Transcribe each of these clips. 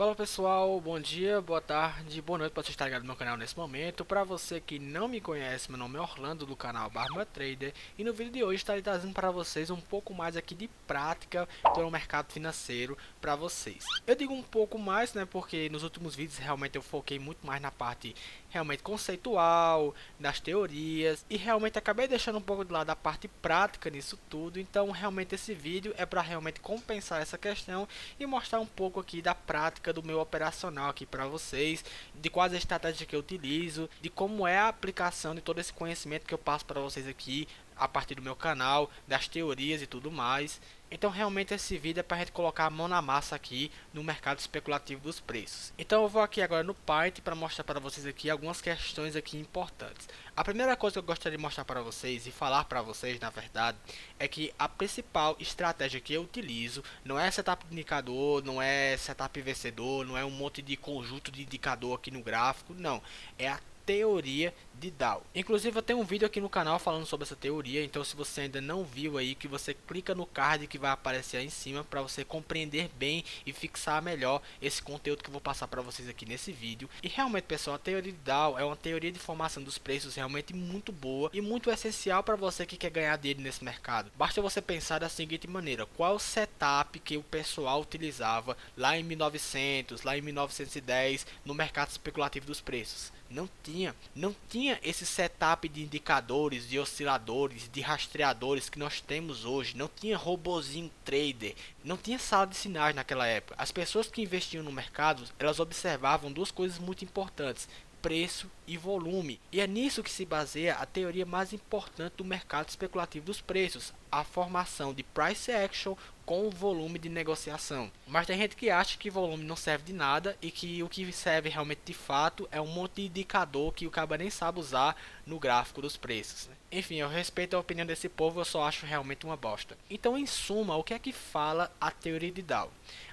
Fala pessoal, bom dia, boa tarde, boa noite para você estar ligado no meu canal nesse momento. Para você que não me conhece, meu nome é Orlando do canal Barba Trader e no vídeo de hoje estarei trazendo para vocês um pouco mais aqui de prática pelo mercado financeiro para vocês. Eu digo um pouco mais, né, porque nos últimos vídeos realmente eu foquei muito mais na parte realmente conceitual, das teorias e realmente acabei deixando um pouco de lado a parte prática nisso tudo. Então realmente esse vídeo é para realmente compensar essa questão e mostrar um pouco aqui da prática do meu operacional aqui para vocês, de quais estratégias que eu utilizo, de como é a aplicação de todo esse conhecimento que eu passo para vocês aqui a partir do meu canal, das teorias e tudo mais. Então realmente esse vídeo é para a gente colocar a mão na massa aqui no mercado especulativo dos preços. Então eu vou aqui agora no Python para mostrar para vocês aqui algumas questões aqui importantes. A primeira coisa que eu gostaria de mostrar para vocês e falar para vocês, na verdade, é que a principal estratégia que eu utilizo não é setup de indicador, não é setup vencedor, não é um monte de conjunto de indicador aqui no gráfico, não. É a teoria de Dow. Inclusive eu tenho um vídeo aqui no canal falando sobre essa teoria, então se você ainda não viu aí, que você clica no card que vai aparecer aí em cima para você compreender bem e fixar melhor esse conteúdo que eu vou passar para vocês aqui nesse vídeo. E realmente, pessoal, a teoria de Dow é uma teoria de formação dos preços realmente muito boa e muito essencial para você que quer ganhar dinheiro nesse mercado. Basta você pensar da seguinte maneira: qual o setup que o pessoal utilizava lá em 1900, lá em 1910 no mercado especulativo dos preços? Não tinha esse setup de indicadores, de osciladores, de rastreadores que nós temos hoje. Não tinha robozinho trader, não tinha sala de sinais naquela época. As pessoas que investiam no mercado, elas observavam duas coisas muito importantes: preço e volume. E é nisso que se baseia a teoria mais importante do mercado especulativo dos preços, a formação de price action com o volume de negociação. Mas tem gente que acha que volume não serve de nada e que o que serve realmente de fato é um monte de indicador que o cara nem sabe usar no gráfico dos preços. Enfim, eu respeito a opinião desse povo, eu só acho realmente uma bosta. Então, em suma, o que é que fala a teoria de Dow?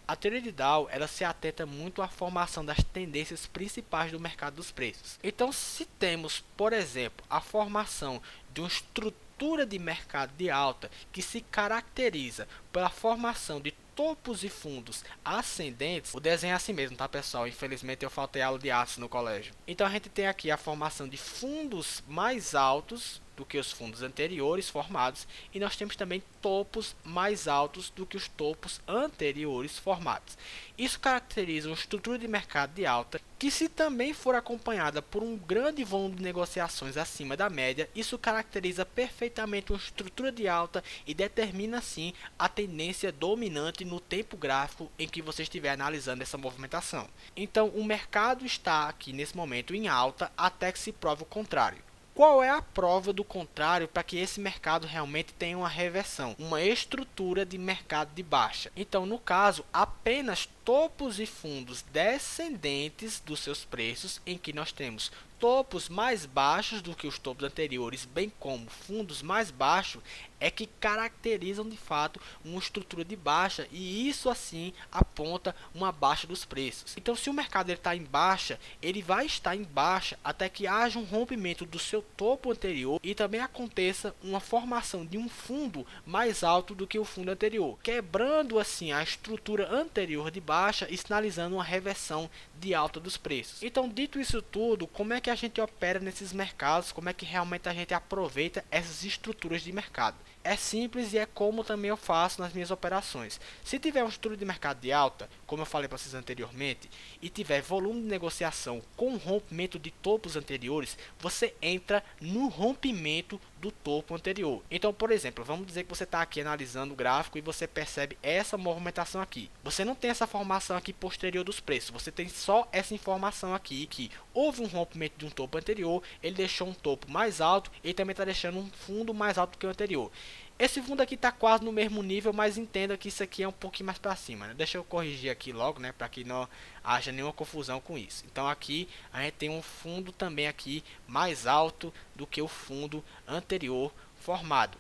A teoria de Dow, ela se atenta muito à formação das tendências principais do mercado dos preços. Então, se temos, por exemplo, a formação de uma estrutura de mercado de alta que se caracteriza pela formação de topos e fundos ascendentes, o desenho é assim mesmo, tá, pessoal? Infelizmente eu faltei aula de artes no colégio. Então a gente tem aqui a formação de fundos mais altos do que os fundos anteriores formados, e nós temos também topos mais altos do que os topos anteriores formados. Isso caracteriza uma estrutura de mercado de alta que, se também for acompanhada por um grande volume de negociações acima da média, isso caracteriza perfeitamente uma estrutura de alta e determina assim a tendência dominante no tempo gráfico em que você estiver analisando essa movimentação. Então o mercado está aqui nesse momento em alta até que se prove o contrário. Qual é a prova do contrário para que esse mercado realmente tenha uma reversão? Uma estrutura de mercado de baixa. Então, no caso, apenas topos e fundos descendentes dos seus preços, em que nós temos topos mais baixos do que os topos anteriores, bem como fundos mais baixos, é que caracterizam de fato uma estrutura de baixa, e isso assim aponta uma baixa dos preços. Então, se o mercado está em baixa, ele vai estar em baixa até que haja um rompimento do seu topo anterior e também aconteça uma formação de um fundo mais alto do que o fundo anterior, quebrando assim a estrutura anterior de baixa e sinalizando uma reversão de alta dos preços. Então, dito isso tudo, como é que a gente opera nesses mercados? Como é que realmente a gente aproveita essas estruturas de mercado? É simples e é como também eu faço nas minhas operações. Se tiver uma estrutura de mercado de alta, como eu falei para vocês anteriormente, e tiver volume de negociação com rompimento de topos anteriores, você entra no rompimento do topo anterior. Então, por exemplo, vamos dizer que você está aqui analisando o gráfico e você percebe essa movimentação aqui. Você não tem essa formação aqui posterior dos preços, você tem só essa informação aqui que houve um rompimento de um topo anterior, ele deixou um topo mais alto e também está deixando um fundo mais alto que o anterior. Esse fundo aqui está quase no mesmo nível, mas entenda que isso aqui é um pouquinho mais para cima, né? Deixa eu corrigir aqui logo, né, para que não haja nenhuma confusão com isso. Então aqui a gente tem um fundo também aqui mais alto do que o fundo anterior formado.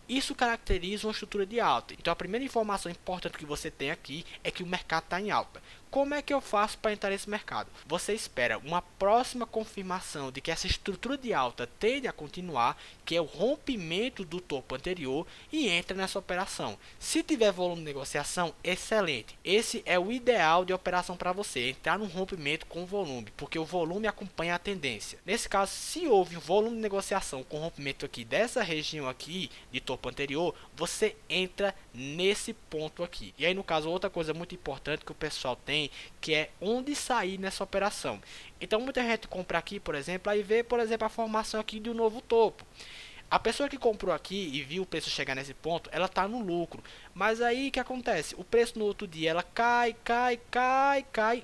Isso caracteriza uma estrutura de alta. Então a primeira informação importante que você tem aqui é que o mercado está em alta. Como é que eu faço para entrar nesse mercado? Você espera uma próxima confirmação de que essa estrutura de alta tende a continuar, que é o rompimento do topo anterior, e entra nessa operação. Se tiver volume de negociação, excelente. Esse é o ideal de operação para você, entrar num rompimento com volume, porque o volume acompanha a tendência. Nesse caso, se houve um volume de negociação com rompimento aqui dessa região aqui de topo anterior, você entra nesse ponto aqui. E aí, no caso, outra coisa muito importante que o pessoal tem, que é onde sair nessa operação. Então muita gente compra aqui, por exemplo, aí vê, por exemplo, a formação aqui de um novo topo. A pessoa que comprou aqui e viu o preço chegar nesse ponto, ela está no lucro. Mas aí o que acontece? O preço no outro dia ela cai,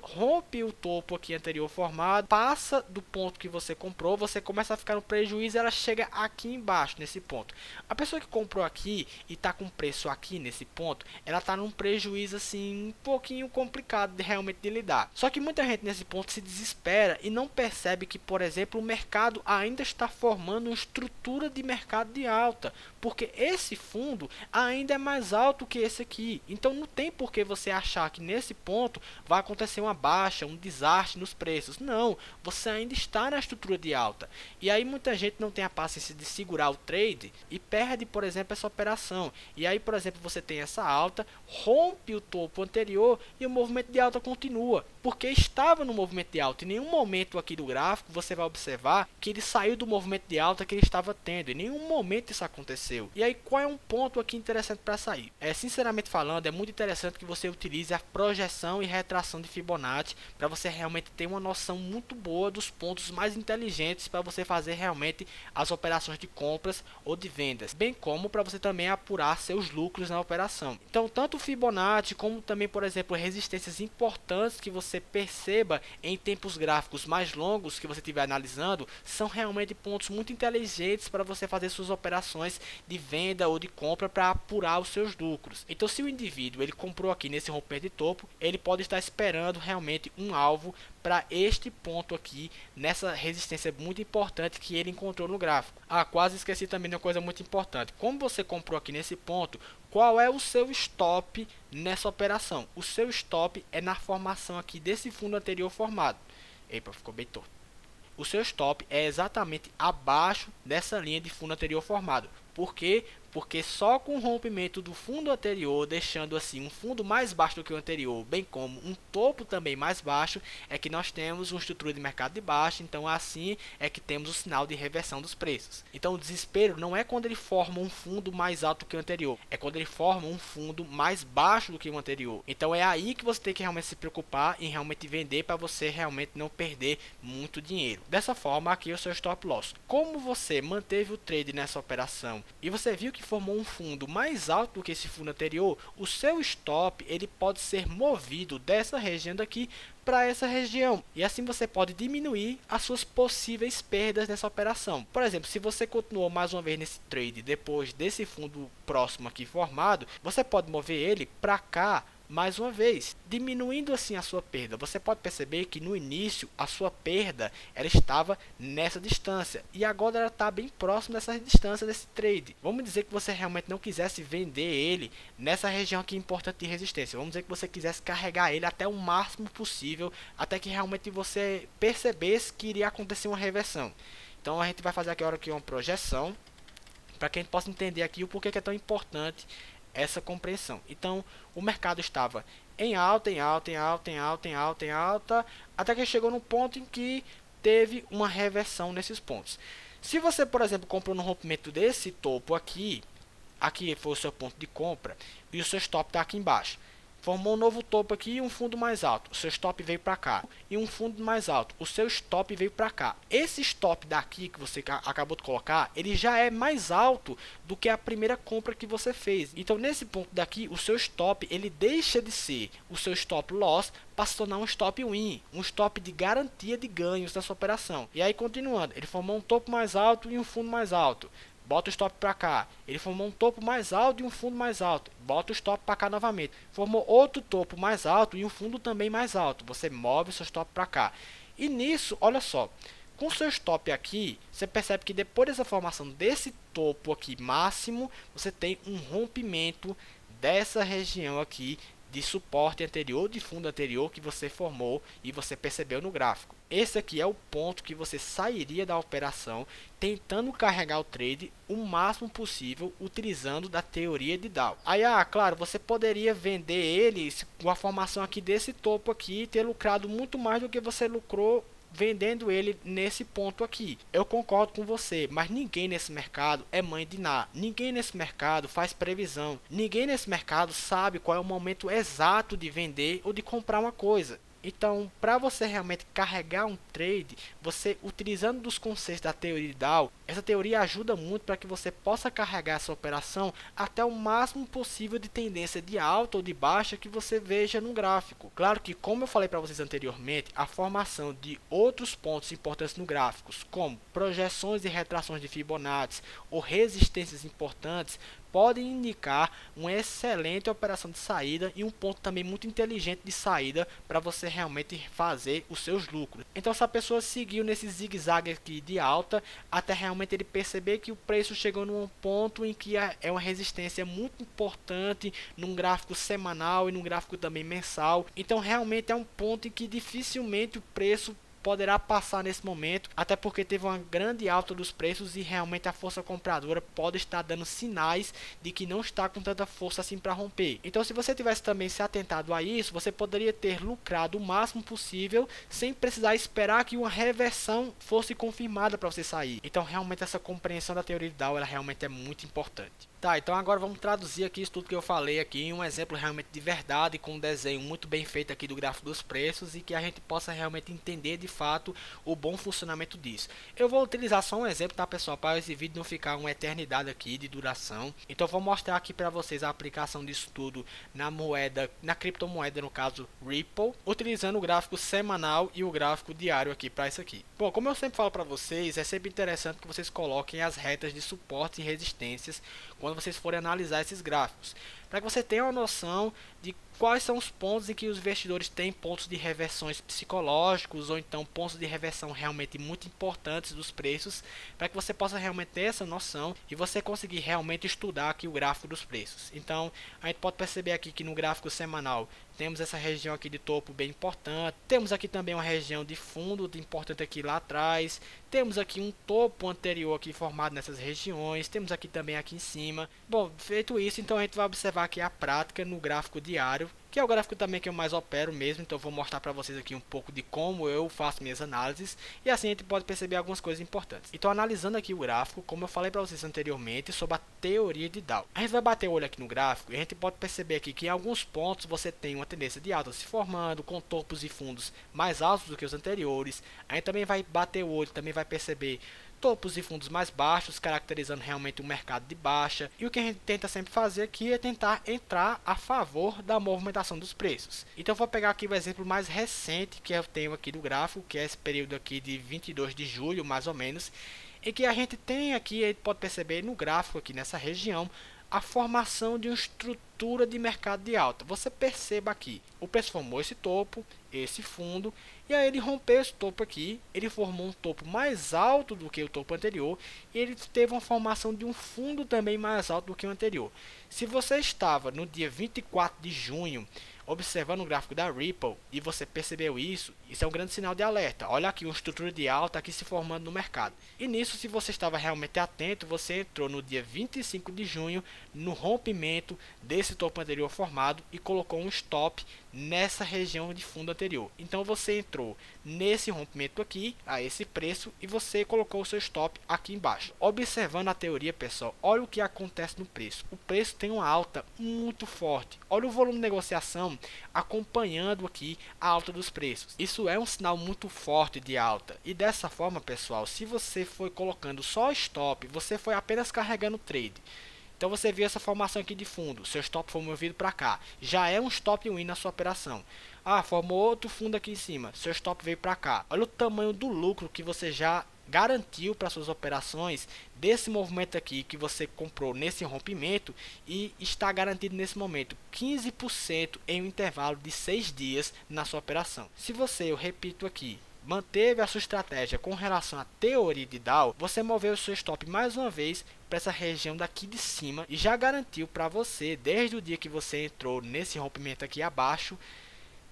rompe o topo aqui anterior formado, passa do ponto que você comprou, você começa a ficar no prejuízo e ela chega aqui embaixo nesse ponto. A pessoa que comprou aqui e está com preço aqui nesse ponto, ela está num prejuízo assim um pouquinho complicado de realmente de lidar. Só que muita gente nesse ponto se desespera e não percebe que, por exemplo, o mercado ainda está formando uma estrutura de mercado de alta, porque esse fundo ainda é mais alto que esse aqui. Então não tem por que você achar que nesse ponto vai acontecer uma baixa, um desastre nos preços. Não, você ainda está na estrutura de alta. E aí muita gente não tem a paciência de segurar o trade e perde, por exemplo, essa operação. E aí, por exemplo, você tem essa alta, rompe o topo anterior e o movimento de alta continua, porque estava no movimento de alta. Em nenhum momento aqui do gráfico você vai observar que ele saiu do movimento de alta que ele estava tendo. Em nenhum momento isso aconteceu. E aí, qual é um ponto aqui interessante para sair? Sinceramente falando, é muito interessante que você utilize a projeção e retração de Fibonacci para você realmente ter uma noção muito boa dos pontos mais inteligentes para você fazer realmente as operações de compras ou de vendas, bem como para você também apurar seus lucros na operação. Então, tanto o Fibonacci como também, por exemplo, resistências importantes que você perceba em tempos gráficos mais longos que você estiver analisando, são realmente pontos muito inteligentes para você fazer suas operações de venda ou de compra para apurar os seus lucros. Então, se o indivíduo ele comprou aqui nesse rompimento de topo, ele pode estar esperando realmente um alvo para este ponto aqui, nessa resistência muito importante que ele encontrou no gráfico. Quase esqueci também de uma coisa muito importante. Como você comprou aqui nesse ponto, qual é o seu stop nessa operação? O seu stop é na formação aqui desse fundo anterior formado. Epa, ficou bem torto. O seu stop é exatamente abaixo dessa linha de fundo anterior formado. Por quê? Porque só com o rompimento do fundo anterior, deixando assim um fundo mais baixo do que o anterior, bem como um topo também mais baixo, é que nós temos uma estrutura de mercado de baixa. Então assim é que temos o sinal de reversão dos preços. Então o desespero não é quando ele forma um fundo mais alto que o anterior, é quando ele forma um fundo mais baixo do que o anterior. Então é aí que você tem que realmente se preocupar em realmente vender para você realmente não perder muito dinheiro. Dessa forma, aqui é o seu stop loss. Como você manteve o trade nessa operação e você viu que formou um fundo mais alto do que esse fundo anterior, o seu stop ele pode ser movido dessa região daqui para essa região, e assim você pode diminuir as suas possíveis perdas nessa operação. Por exemplo, se você continuou mais uma vez nesse trade depois desse fundo próximo aqui formado, você pode mover ele para cá mais uma vez, diminuindo assim a sua perda. Você pode perceber que no início a sua perda ela estava nessa distância e agora ela está bem próximo dessa distância desse trade. Vamos dizer que você realmente não quisesse vender ele nessa região aqui importante de resistência. Vamos dizer que você quisesse carregar ele até o máximo possível, até que realmente você percebesse que iria acontecer uma reversão. Então a gente vai fazer aqui uma projeção para que a gente possa entender aqui o porquê que é tão importante essa compreensão. Então, o mercado estava em alta, até que chegou no ponto em que teve uma reversão nesses pontos. Se você, por exemplo, comprou no rompimento desse topo aqui foi o seu ponto de compra e o seu stop está aqui embaixo. Formou um novo topo aqui e um fundo mais alto. O seu stop veio para cá. E um fundo mais alto. O seu stop veio para cá. Esse stop daqui que você acabou de colocar, ele já é mais alto do que a primeira compra que você fez. Então, nesse ponto daqui, o seu stop, ele deixa de ser o seu stop loss para se tornar um stop win. Um stop de garantia de ganhos dessa operação. E aí, continuando, ele formou um topo mais alto e um fundo mais alto. Bota o stop para cá. Ele formou um topo mais alto e um fundo mais alto. Bota o stop para cá novamente. Formou outro topo mais alto e um fundo também mais alto. Você move o seu stop para cá. E nisso, olha só. Com o seu stop aqui, você percebe que depois dessa formação desse topo aqui máximo, você tem um rompimento dessa região aqui de suporte anterior, de fundo anterior que você formou e você percebeu no gráfico. Esse aqui é o ponto que você sairia da operação tentando carregar o trade o máximo possível utilizando da teoria de Dow. Aí, claro, você poderia vender ele com a formação aqui desse topo aqui e ter lucrado muito mais do que você lucrou vendendo ele nesse ponto aqui. Eu concordo com você, mas ninguém nesse mercado é mãe de Ná. Ninguém nesse mercado faz previsão. Ninguém nesse mercado sabe qual é o momento exato de vender ou de comprar uma coisa. Então, para você realmente carregar um trade, você utilizando dos conceitos da teoria de Dow, essa teoria ajuda muito para que você possa carregar essa operação até o máximo possível de tendência de alta ou de baixa que você veja no gráfico. Claro que, como eu falei para vocês anteriormente, a formação de outros pontos importantes no gráfico, como projeções e retrações de Fibonacci ou resistências importantes, podem indicar uma excelente operação de saída e um ponto também muito inteligente de saída para você realmente fazer os seus lucros. Então, se a pessoa seguiu nesse zigue-zague aqui de alta até realmente ele perceber que o preço chegou num ponto em que é uma resistência muito importante num gráfico semanal e num gráfico também mensal. Então, realmente é um ponto em que dificilmente o preço poderá passar nesse momento, até porque teve uma grande alta dos preços e realmente a força compradora pode estar dando sinais de que não está com tanta força assim para romper. Então, se você tivesse também se atentado a isso, você poderia ter lucrado o máximo possível sem precisar esperar que uma reversão fosse confirmada para você sair. Então, realmente essa compreensão da teoria de Dow, ela realmente é muito importante. Tá, então agora vamos traduzir aqui isso tudo que eu falei aqui em um exemplo realmente de verdade, com um desenho muito bem feito aqui do gráfico dos preços e que a gente possa realmente entender de fato o bom funcionamento disso. Eu vou utilizar só um exemplo, tá, pessoal, para esse vídeo não ficar uma eternidade aqui de duração. Então eu vou mostrar aqui para vocês a aplicação disso tudo na moeda, na criptomoeda, no caso Ripple, utilizando o gráfico semanal e o gráfico diário aqui para isso aqui. Bom, como eu sempre falo para vocês, é sempre interessante que vocês coloquem as retas de suporte e resistências quando vocês forem analisar esses gráficos, para que você tenha uma noção de quais são os pontos em que os investidores têm pontos de reversões psicológicos ou então pontos de reversão realmente muito importantes dos preços, para que você possa realmente ter essa noção e você conseguir realmente estudar aqui o gráfico dos preços. Então, a gente pode perceber aqui que no gráfico semanal temos essa região aqui de topo bem importante, temos aqui também uma região de fundo importante aqui lá atrás, temos aqui um topo anterior aqui formado nessas regiões, temos aqui também aqui em cima. Bom, feito isso, então a gente vai observar aqui a prática no gráfico diário, que é o gráfico também que eu mais opero mesmo, então eu vou mostrar para vocês aqui um pouco de como eu faço minhas análises e assim a gente pode perceber algumas coisas importantes. Então, analisando aqui o gráfico, como eu falei para vocês anteriormente sobre a teoria de Dow, a gente vai bater o olho aqui no gráfico e a gente pode perceber aqui que em alguns pontos você tem uma tendência de alta se formando com topos e fundos mais altos do que os anteriores. A gente também vai bater o olho, também vai perceber topos e fundos mais baixos, caracterizando realmente um mercado de baixa. E o que a gente tenta sempre fazer aqui é tentar entrar a favor da movimentação dos preços. Então eu vou pegar aqui o exemplo mais recente que eu tenho aqui do gráfico, que é esse período aqui de 22 de julho, mais ou menos, em que a gente tem aqui, a gente pode perceber no gráfico aqui nessa região, a formação de uma estrutura de mercado de alta. Você perceba aqui, o preço formou esse topo, esse fundo, e aí ele rompeu esse topo aqui, ele formou um topo mais alto do que o topo anterior, e ele teve uma formação de um fundo também mais alto do que o anterior. Se você estava no dia 24 de junho, observando o gráfico da Ripple e você percebeu isso, isso é um grande sinal de alerta. Olha aqui uma estrutura de alta aqui se formando no mercado. E nisso, se você estava realmente atento, você entrou no dia 25 de junho no rompimento desse topo anterior formado e colocou um stop nessa região de fundo anterior. Então você entrou nesse rompimento aqui, a esse preço, e você colocou o seu stop aqui embaixo. Observando a teoria, pessoal, olha o que acontece no preço. O preço tem uma alta muito forte. Olha o volume de negociação acompanhando aqui a alta dos preços. Isso é um sinal muito forte de alta. E dessa forma, pessoal, se você foi colocando só stop, você foi apenas carregando o trade. Então você viu essa formação aqui de fundo, seu stop foi movido para cá, já é um stop win na sua operação. Formou outro fundo aqui em cima, seu stop veio para cá. Olha o tamanho do lucro que você já garantiu para suas operações desse movimento aqui que você comprou nesse rompimento e está garantido nesse momento 15% em um intervalo de 6 dias na sua operação. Se você, eu repito aqui, manteve a sua estratégia com relação à teoria de Dow, você moveu o seu stop mais uma vez para essa região daqui de cima e já garantiu para você, desde o dia que você entrou nesse rompimento aqui abaixo,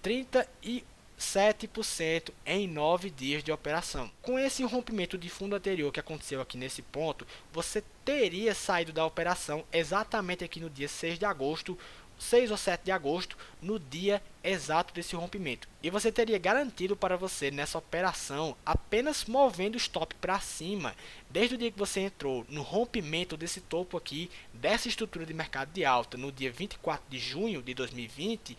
37% em 9 dias de operação. Com esse rompimento de fundo anterior que aconteceu aqui nesse ponto, você teria saído da operação exatamente aqui no dia 6 de agosto, 6 ou 7 de agosto, no dia exato desse rompimento. E você teria garantido para você nessa operação apenas movendo o stop para cima, desde o dia que você entrou no rompimento desse topo aqui, dessa estrutura de mercado de alta, no dia 24 de junho de 2020,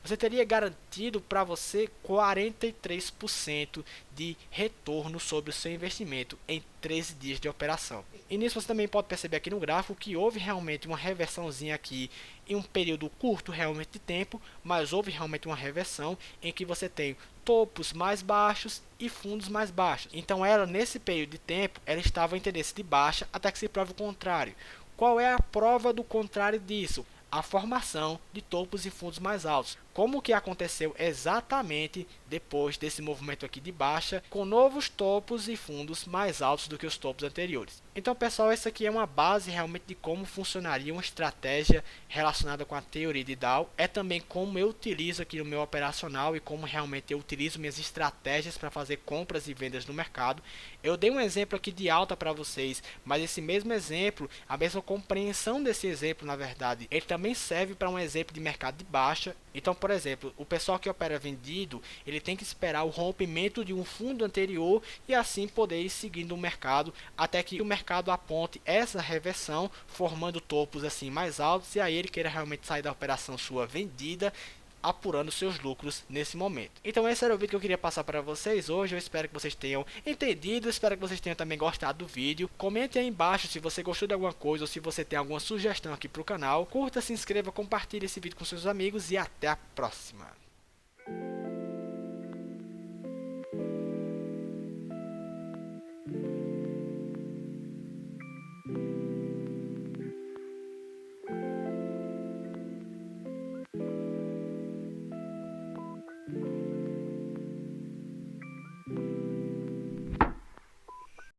você teria garantido para você 43% de retorno sobre o seu investimento em 13 dias de operação. E nisso você também pode perceber aqui no gráfico que houve realmente uma reversãozinha aqui em um período curto realmente de tempo, mas houve realmente uma reversão em que você tem topos mais baixos e fundos mais baixos. Então ela, nesse período de tempo, ela estava em tendência de baixa até que se prove o contrário. Qual é a prova do contrário disso? A formação de topos e fundos mais altos, como que aconteceu exatamente depois desse movimento aqui de baixa, com novos topos e fundos mais altos do que os topos anteriores. Então, pessoal, essa aqui é uma base realmente de como funcionaria uma estratégia relacionada com a teoria de Dow. É também como eu utilizo aqui no meu operacional e como realmente eu utilizo minhas estratégias para fazer compras e vendas no mercado. Eu dei um exemplo aqui de alta para vocês, mas esse mesmo exemplo, a mesma compreensão desse exemplo, na verdade, ele também serve para um exemplo de mercado de baixa. Então, por exemplo, o pessoal que opera vendido, ele tem que esperar o rompimento de um fundo anterior e assim poder ir seguindo o mercado até que o mercado aponte essa reversão, formando topos assim mais altos e aí ele queira realmente sair da operação sua vendida, apurando seus lucros nesse momento. Então esse era o vídeo que eu queria passar para vocês hoje. Eu espero que vocês tenham entendido, espero que vocês tenham também gostado do vídeo. Comente aí embaixo se você gostou de alguma coisa ou se você tem alguma sugestão aqui para o canal. Curta, se inscreva, compartilhe esse vídeo com seus amigos e até a próxima.